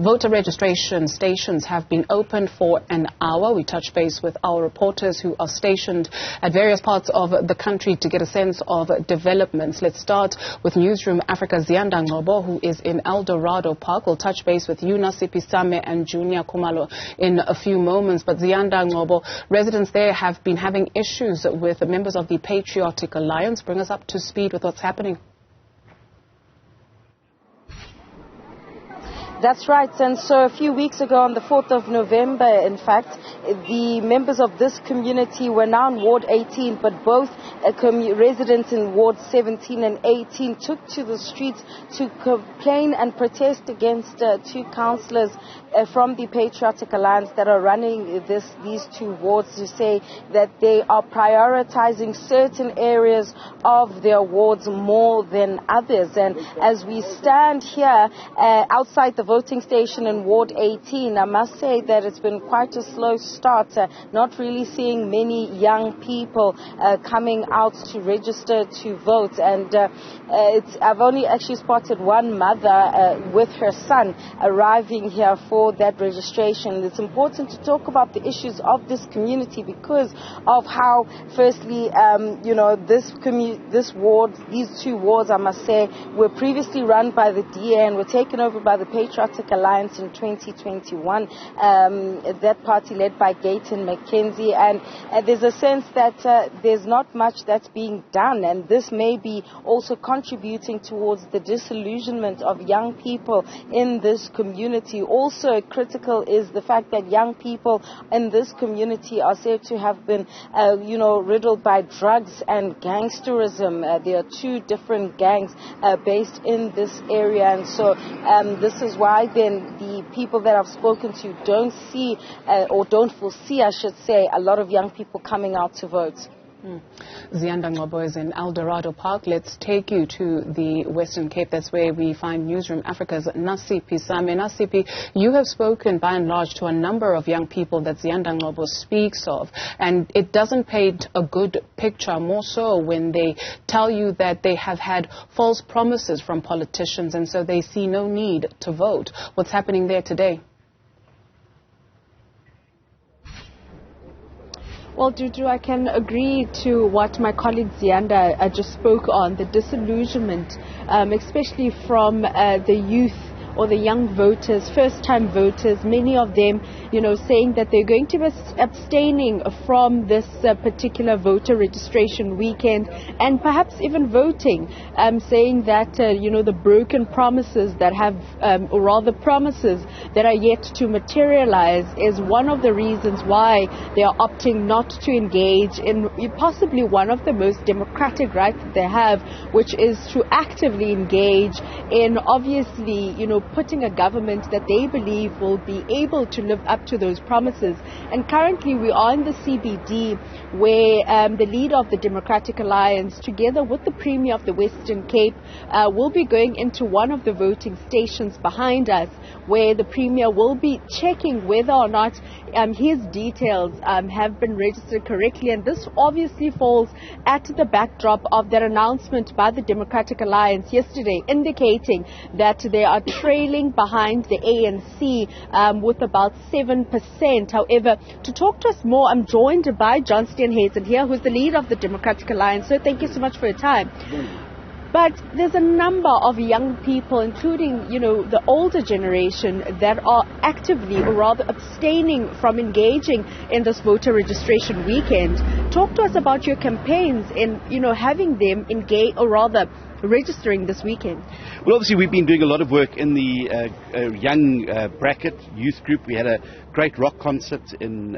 voter registration stations have been open for an hour. We touch base with our reporters who are stationed at various parts of the country to get a sense of developments. Let's start with Newzroom Afrika Ziyanda Ngcobo, who is in Dorado Park. We'll touch base with you, Nasiphi Same and Junior Khumalo in a few moments. But Ziyanda Ngcobo, residents there have been having issues with members of the Patriotic Alliance. Bring us up to speed with what's happening. That's right, and so a few weeks ago on the 4th of November, in fact, the members of this community were now in Ward 18, but both residents in Ward 17 and 18 took to the streets to complain and protest against two councillors from the Patriotic Alliance that are running these two wards, to say that they are prioritizing certain areas of their wards more than others. And as we stand here outside the voting station in Ward 18, I must say that it's been quite a slow start, not really seeing many young people coming out to register to vote. And I've only actually spotted one mother with her son arriving here for that registration. It's important to talk about the issues of this community because of how, firstly, these two wards, I must say, were previously run by the DA and were taken over by the Patriotic Alliance in 2021. That party led by Gayton McKenzie, and there's a sense that there's not much that's being done, and this may be also contributing towards the disillusionment of young people in this community. Also critical is the fact that young people in this community are said to have been riddled by drugs and gangsterism. There are two different gangs based in this area, and so this is why then the people that I've spoken to don't see or don't foresee, I should say, a lot of young people coming out to vote. Ziyanda Ngcobo is in Dorado Park. Let's take you to the Western Cape. That's where we find Newzroom Afrika's Nasiphi Same. Nasiphi, you have spoken by and large to a number of young people that Ziyanda Ngcobo speaks of, and it doesn't paint a good picture, more so when they tell you that they have had false promises from politicians and so they see no need to vote. What's happening there today? Well, Dudu, I can agree to what my colleague Ziyanda just spoke on, the disillusionment, especially from the youth or the young voters, first-time voters, many of them, saying that they're going to be abstaining from this particular voter registration weekend and perhaps even voting, saying that, the broken promises that have, or rather promises that are yet to materialize is one of the reasons why they are opting not to engage in possibly one of the most democratic rights that they have, which is to actively engage in, obviously, putting a government that they believe will be able to live up to those promises. And currently we are in the CBD where the leader of the Democratic Alliance, together with the Premier of the Western Cape, will be going into one of the voting stations behind us, where the Premier will be checking whether or not his details have been registered correctly. And this obviously falls at the backdrop of that announcement by the Democratic Alliance yesterday, indicating that they are trailing behind the ANC with about 7%. However, to talk to us more, I'm joined by John Steenhuisen here, who's the leader of the Democratic Alliance. So thank you so much for your time. But there's a number of young people, including, the older generation, that are actively, or rather abstaining from engaging in this voter registration weekend. Talk to us about your campaigns in, having them engage, or rather registering this weekend. Well, obviously we've been doing a lot of work in the young bracket youth group. We had a great rock concert in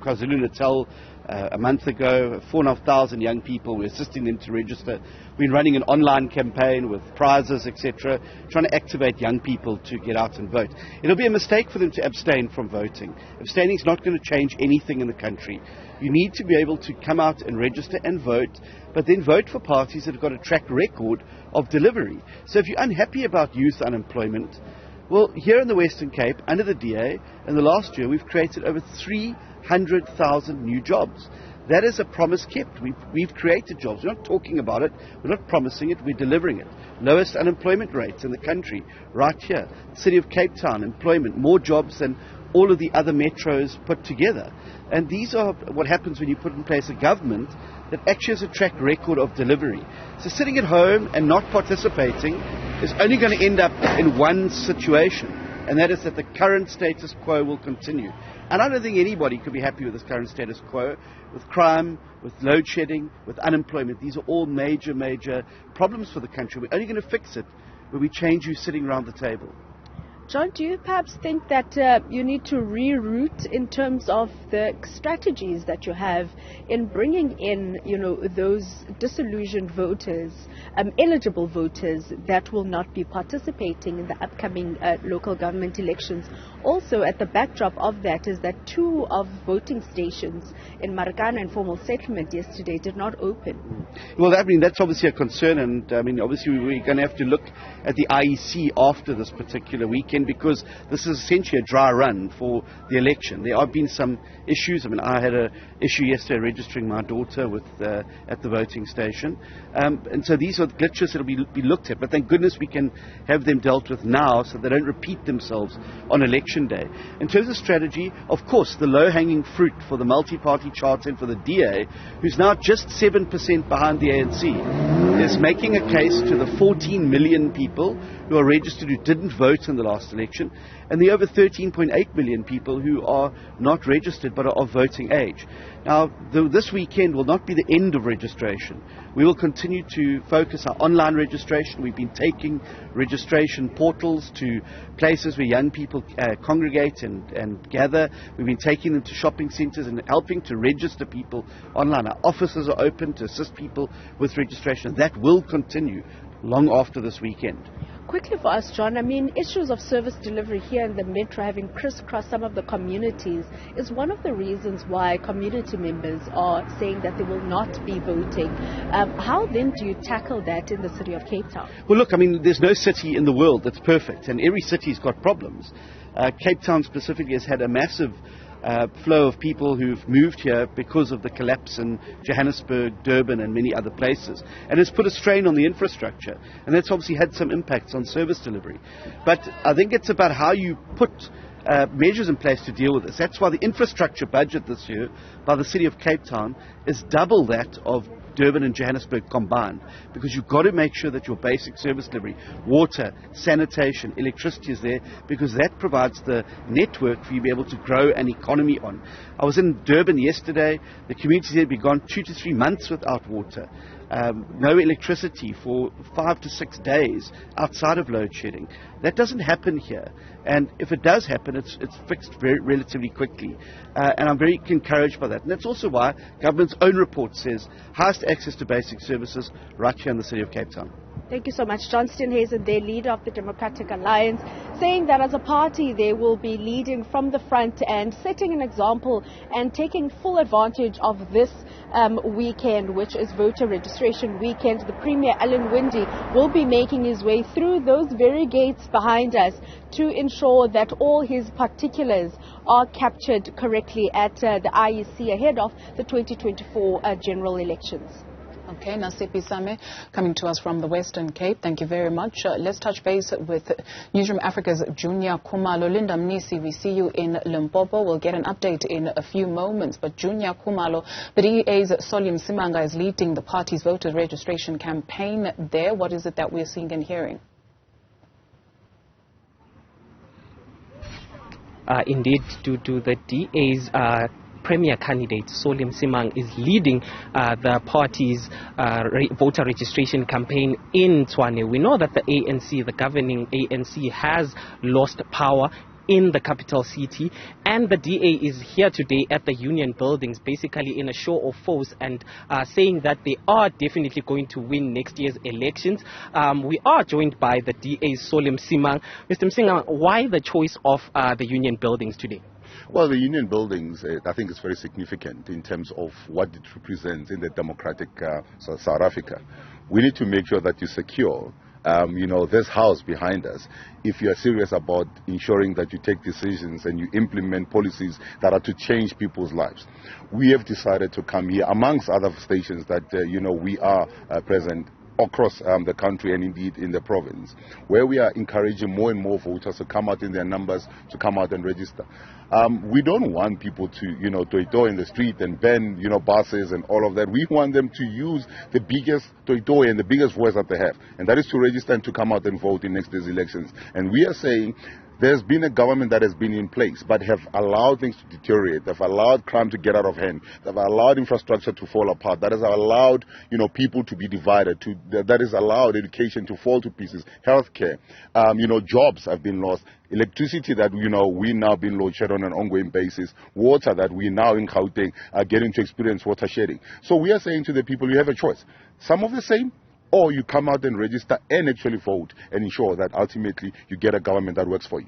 KwaZulu-Natal a month ago. 4,500 young people. We're assisting them to register. We've been running an online campaign with prizes, etc., trying to activate young people to get out and vote. It'll be a mistake for them to abstain from voting. Abstaining is not going to change anything in the country. You need to be able to come out and register and vote, but then vote for parties that have got a track record of delivery. So if you're unhappy about youth unemployment, well, here in the Western Cape, under the DA, in the last year, we've created over 300,000 new jobs. That is a promise kept. We've created jobs. We're not talking about it. We're not promising it. We're delivering it. lowest unemployment rates in the country, right here. City of Cape Town, employment, more jobs than all of the other metros put together. And these are what happens when you put in place a government that actually has a track record of delivery. So sitting at home and not participating is only going to end up in one situation, and that is that the current status quo will continue. And I don't think anybody could be happy with this current status quo, with crime, with load shedding, with unemployment. These are all major, major problems for the country. We're only going to fix it when we change you sitting around the table. John, do you perhaps think that you need to reroute in terms of the strategies that you have in bringing in, those disillusioned voters, eligible voters that will not be participating in the upcoming local government elections? Also, at the backdrop of that is that 2 of voting stations in Marikana and Formal Settlement yesterday did not open. Well, that's obviously a concern, and obviously we're going to have to look at the IEC after this particular weekend, because this is essentially a dry run for the election. There have been some issues. I had an issue yesterday registering my daughter at the voting station. And so these are glitches that will be looked at. But thank goodness we can have them dealt with now so they don't repeat themselves on election day. In terms of strategy, of course, the low-hanging fruit for the multi-party charter and for the DA, who's now just 7% behind the ANC, is making a case to the 14 million people who are registered who didn't vote in the last election, and the over 13.8 million people who are not registered but are of voting age. Now, this weekend will not be the end of registration. We will continue to focus our online registration. We've been taking registration portals to places where young people congregate and gather. We've been taking them to shopping centres and helping to register people online. Our offices are open to assist people with registration. That will continue long after this weekend. Quickly for us, John, issues of service delivery here in the metro having crisscrossed some of the communities is one of the reasons why community members are saying that they will not be voting. How then do you tackle that in the city of Cape Town? Well, look, there's no city in the world that's perfect, and every city's got problems. Cape Town specifically has had a massive flow of people who've moved here because of the collapse in Johannesburg, Durban and many other places, and it's put a strain on the infrastructure, and that's obviously had some impacts on service delivery. But I think it's about how you put measures in place to deal with this. That's why the infrastructure budget this year by the city of Cape Town is double that of Durban and Johannesburg combined, because you've got to make sure that your basic service delivery, water, sanitation, electricity is there, because that provides the network for you to be able to grow an economy on. I was in Durban yesterday. The community there had been gone 2 to 3 months without water. No electricity for 5 to 6 days outside of load shedding. That doesn't happen here, and if it does happen, it's fixed relatively quickly, and I'm very encouraged by that. And that's also why government's own report says highest access to basic services right here in the city of Cape Town. Thank you so much. John Steenhuisen, the leader of the Democratic Alliance, saying that as a party they will be leading from the front and setting an example and taking full advantage of this weekend, which is voter registration weekend. The Premier, Alan Winde, will be making his way through those very gates behind us to ensure that all his particulars are captured correctly at the IEC ahead of the 2024 general elections. Okay, Nasiphi Same, coming to us from the Western Cape. Thank you very much. Let's touch base with Newzroom Afrika's Junior Khumalo. Linda Mnisi, we see you in Limpopo. We'll get an update in a few moments. But Junior Khumalo, the DA's Solim Simanga is leading the party's voter registration campaign there. What is it that we're seeing and hearing? Indeed, due to the DA's Premier candidate Solim Simang is leading the party's voter registration campaign in Tshwane. We know that the ANC, the governing ANC, has lost power in the capital city, and the DA is here today at the Union buildings, basically in a show of force and saying that they are definitely going to win next year's elections. We are joined by the DA's Solim Simang. Mr. Msimang, why the choice of the Union buildings today? Well, the Union buildings, I think, is very significant in terms of what it represents in the democratic South Africa. We need to make sure that you secure this house behind us, if you are serious about ensuring that you take decisions and you implement policies that are to change people's lives. We have decided to come here, amongst other stations that, we are present across the country and indeed in the province, where we are encouraging more and more voters to come out in their numbers, to come out and register. We don't want people to, toy in the street and ban, buses and all of that. We want them to use the biggest toy and the biggest voice that they have, and that is to register and to come out and vote in next year's elections. And we are saying there's been a government that has been in place but have allowed things to deteriorate. They've allowed crime to get out of hand. They've allowed infrastructure to fall apart. That has allowed, people to be divided. That has allowed education to fall to pieces. Healthcare, jobs have been lost. Electricity that, we now been load shed on an ongoing basis. Water that we now in Gauteng are getting to experience water shedding. So we are saying to the people, you have a choice. Some of the same, or you come out and register and actually vote and ensure that ultimately you get a government that works for you.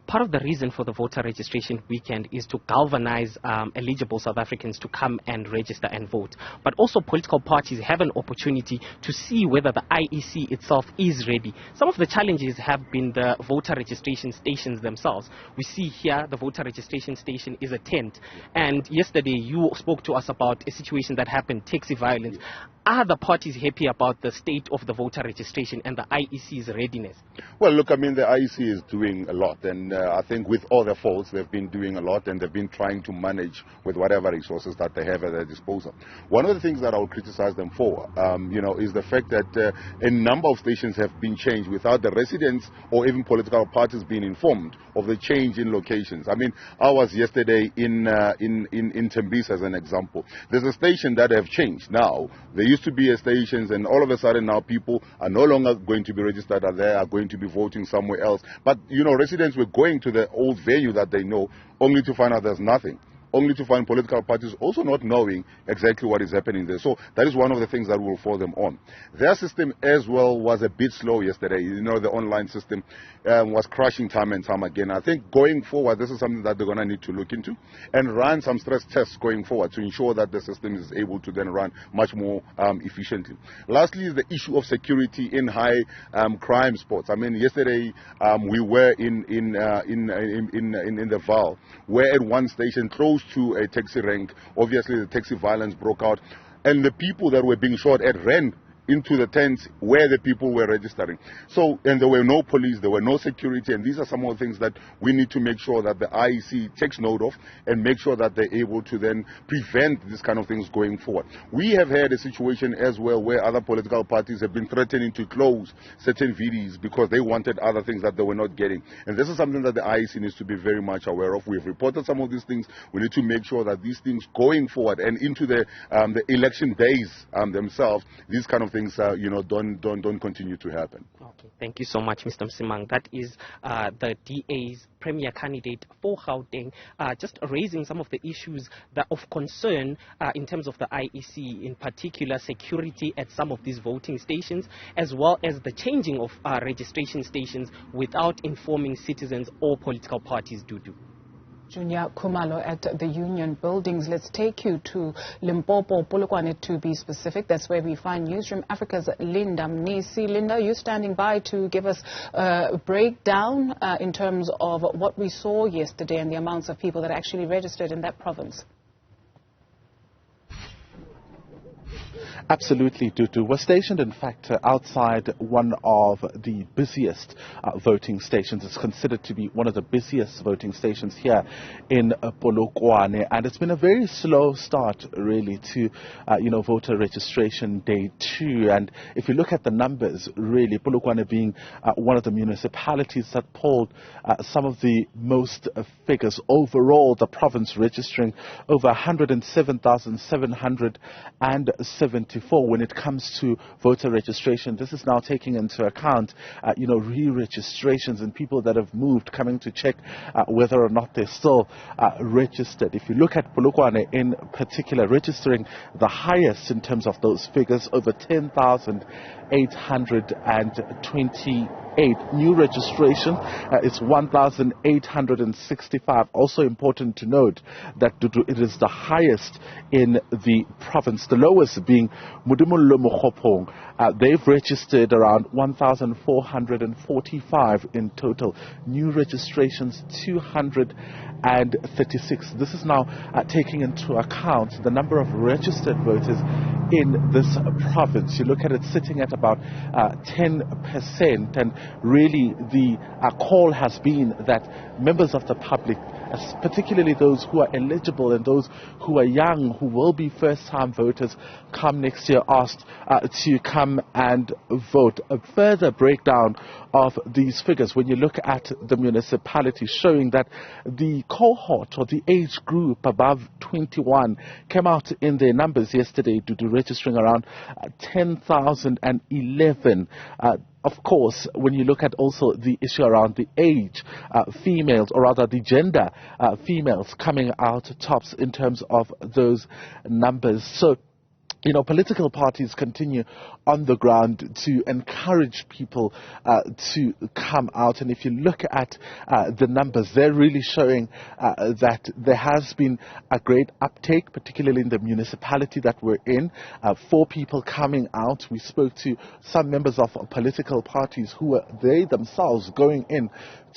Part of the reason for the voter registration weekend is to galvanize eligible South Africans to come and register and vote. But also political parties have an opportunity to see whether the IEC itself is ready. Some of the challenges have been the voter registration stations themselves. We see here the voter registration station is a tent. And yesterday you spoke to us about a situation that happened, taxi violence. Are the parties happy about the state of the voter registration and the IEC's readiness? Well, look, the IEC is doing a lot, and I think with all their faults, they've been doing a lot, and they've been trying to manage with whatever resources that they have at their disposal. One of the things that I would criticize them for, is the fact that a number of stations have been changed without the residents or even political parties being informed of the change in locations. I was yesterday in Tembisa as an example. There's a station that have changed now. There used to be stations, and all of a sudden now people are no longer going to be registered there, are going to be voting somewhere else. But, residents were going to the old venue that they know, only to find out there's nothing. Only to find political parties also not knowing exactly what is happening there. So that is one of the things that will fall them on. Their system as well was a bit slow yesterday. The online system was crashing time and time again. I think going forward, this is something that they're going to need to look into and run some stress tests going forward to ensure that the system is able to then run much more efficiently. Lastly is the issue of security in high crime spots. Yesterday we were in the Val, where at one station close to a taxi rank, obviously the taxi violence broke out, and the people that were being shot at ran into the tents where the people were registering. And there were no police, there were no security, and these are some of the things that we need to make sure that the IEC takes note of and make sure that they're able to then prevent these kind of things going forward. We have had a situation as well where other political parties have been threatening to close certain VDs because they wanted other things that they were not getting. And this is something that the IEC needs to be very much aware of. We've reported some of these things. We need to make sure that these things going forward and into the election days themselves, these kind of things don't continue to happen. Okay, thank you so much, Mr. Msimang. That is the DA's premier candidate for Gauteng, just raising some of the issues that of concern in terms of the IEC, in particular security at some of these voting stations, as well as the changing of registration stations without informing citizens or political parties do. Junior Khumalo at the Union Buildings. Let's take you to Limpopo, Polokwane to be specific. That's where we find Newzroom Afrika's Linda Mnisi. Linda, you're standing by to give us a breakdown in terms of what we saw yesterday and the amounts of people that actually registered in that province. Absolutely, Dudu. We're stationed, in fact, outside one of the busiest voting stations. It's considered to be one of the busiest voting stations here in Polokwane. And it's been a very slow start, really, to, voter registration day 2. And if you look at the numbers, really, Polokwane being one of the municipalities that polled some of the most figures overall, the province registering over 107,774 when it comes to voter registration. This is now taking into account, re-registrations and people that have moved coming to check whether or not they're still registered. If you look at Polokwane in particular, registering the highest in terms of those figures, over 10,828. New registration is 1,865. Also important to note that it is the highest in the province, the lowest being Modimolle Mokgopong, they've registered around 1,445 in total. New registrations 236. This is now taking into account the number of registered voters in this province. You look at it sitting at about 10%, and really the call has been that members of the public, particularly those who are eligible and those who are young, who will be first-time voters come next year, asked to come and vote. A further breakdown of these figures, when you look at the municipality, showing that the cohort or the age group above 21 came out in their numbers yesterday due to registering around 10,011. Of course, when you look at also the issue around the age, females, or rather the gender, females coming out tops in terms of those numbers. So, you know, political parties continue on the ground to encourage people to come out. And if you look at the numbers, they're really showing that there has been a great uptake, particularly in the municipality that we're in. 4 people coming out. We spoke to some members of political parties who were they themselves going in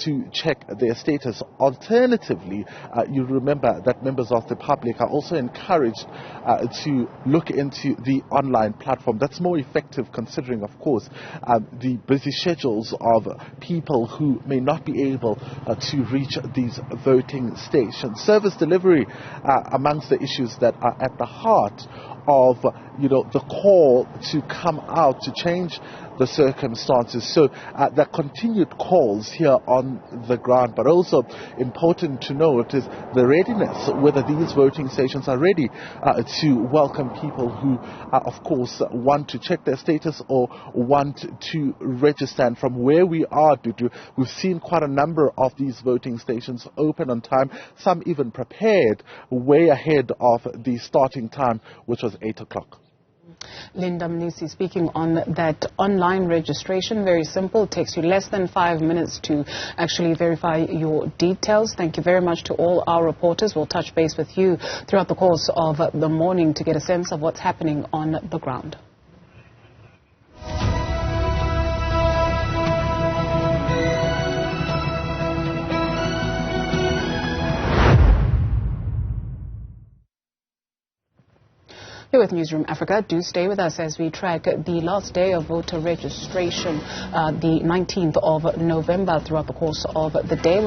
to check their status. Alternatively, you remember that members of the public are also encouraged to look into the online platform. That's more effective considering, of course, the busy schedules of people who may not be able to reach these voting stations. Service delivery amongst the issues that are at the heart of, you know, the call to come out to change the circumstances. So the continued calls here on the ground, but also important to note is the readiness, whether these voting stations are ready to welcome people who, of course, want to check their status or want to register. And from where we are, we've seen quite a number of these voting stations open on time, some even prepared way ahead of the starting time, which was 8 o'clock. Linda Mnisi speaking on that online registration. Very simple. It takes you less than 5 minutes to actually verify your details. Thank you very much to all our reporters. We'll touch base with you throughout the course of the morning to get a sense of what's happening on the ground. Here with Newzroom Africa, do stay with us as we track the last day of voter registration, the 19th of November. Throughout the course of the day,